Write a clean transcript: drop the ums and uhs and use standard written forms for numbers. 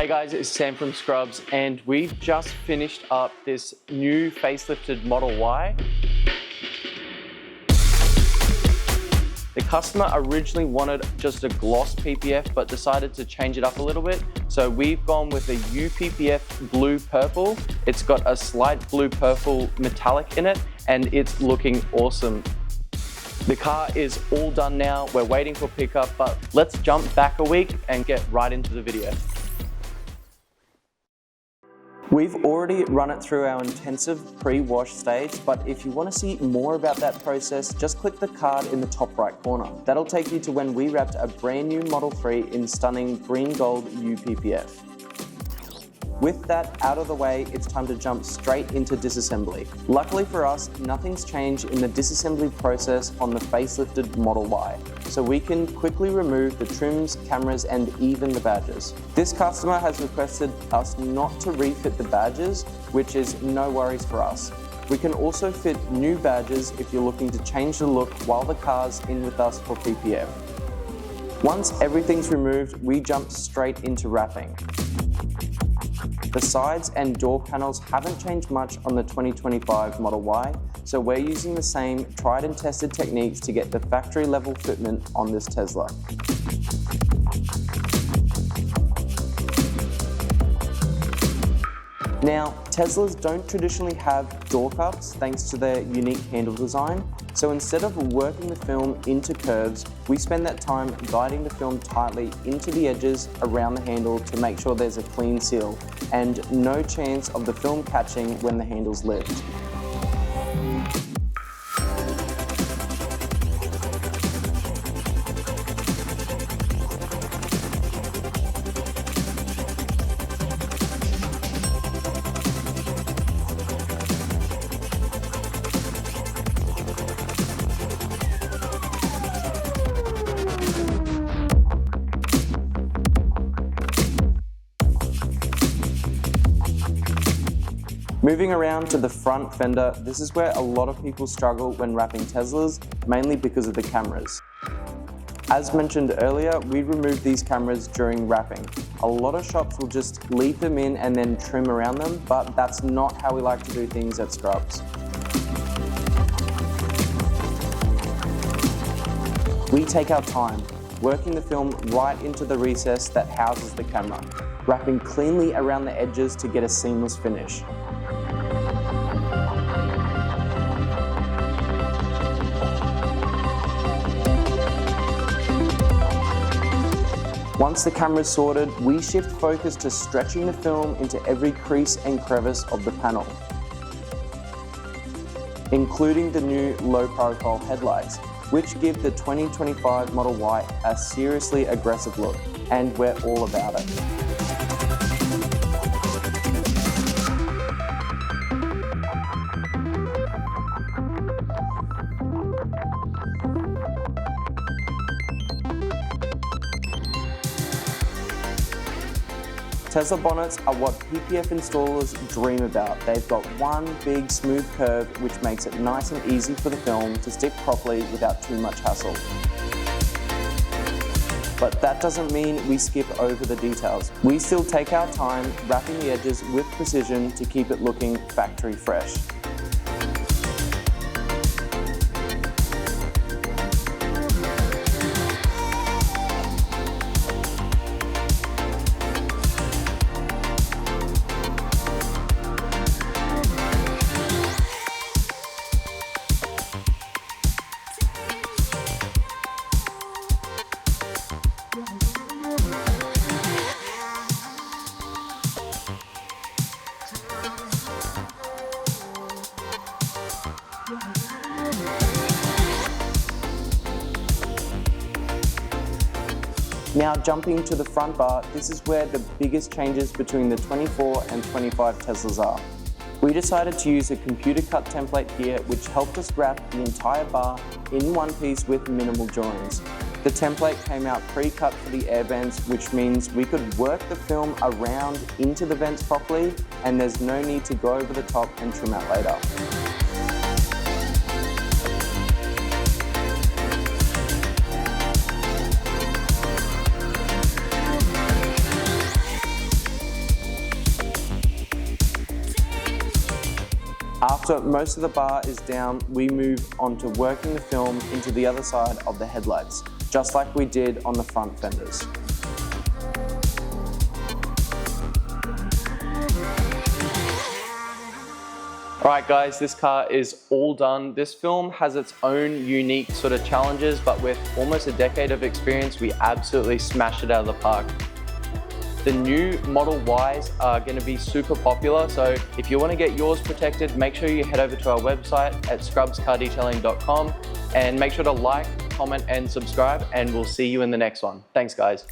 Hey guys, it's Sam from Scrubs, and we've just finished up this new facelifted Model Y. The customer originally wanted just a gloss PPF, but decided to change it up a little bit. So we've gone with a UPPF blue purple. It's got a slight blue purple metallic in it, and it's looking awesome. The car is all done now. We're waiting for pickup, but let's jump back a week and get right into the video. We've already run it through our intensive pre-wash stage, but if you want to see more about that process, just click the card in the top right corner. That'll take you to when we wrapped a brand new Model 3 in stunning green gold UPPF. With that out of the way, it's time to jump straight into disassembly. Luckily for us, nothing's changed in the disassembly process on the facelifted Model Y, so we can quickly remove the trims, cameras, and even the badges. This customer has requested us not to refit the badges, which is no worries for us. We can also fit new badges if you're looking to change the look while the car's in with us for PPF. Once everything's removed, we jump straight into wrapping. The sides and door panels haven't changed much on the 2025 Model Y, so we're using the same tried and tested techniques to get the factory level fitment on this Tesla. Now, Teslas don't traditionally have door cups thanks to their unique handle design, so instead of working the film into curves, we spend that time guiding the film tightly into the edges around the handle to make sure there's a clean seal and no chance of the film catching when the handles lift. Moving around to the front fender, this is where a lot of people struggle when wrapping Teslas, mainly because of the cameras. As mentioned earlier, we removed these cameras during wrapping. A lot of shops will just leave them in and then trim around them, but that's not how we like to do things at Scrubs. We take our time, working the film right into the recess that houses the camera, wrapping cleanly around the edges to get a seamless finish. Once the camera is sorted, we shift focus to stretching the film into every crease and crevice of the panel, including the new low-profile headlights, which give the 2025 Model Y a seriously aggressive look, and we're all about it. Tesla bonnets are what PPF installers dream about. They've got one big smooth curve which makes it nice and easy for the film to stick properly without too much hassle. But that doesn't mean we skip over the details. We still take our time wrapping the edges with precision to keep it looking factory fresh. Now jumping to the front bar, this is where the biggest changes between the 24 and 25 Teslas are. We decided to use a computer cut template here which helped us wrap the entire bar in one piece with minimal joins. The template came out pre-cut for the air vents, which means we could work the film around into the vents properly and there's no need to go over the top and trim out later. After most of the bar is down, we move on to working the film into the other side of the headlights, just like we did on the front fenders. Alright guys, this car is all done. This film has its own unique sort of challenges, but with almost a decade of experience, we absolutely smashed it out of the park. The new Model Ys are going to be super popular, so if you want to get yours protected, make sure you head over to our website at scrubscardetailing.com and make sure to like, comment and subscribe, and we'll see you in the next one. Thanks guys.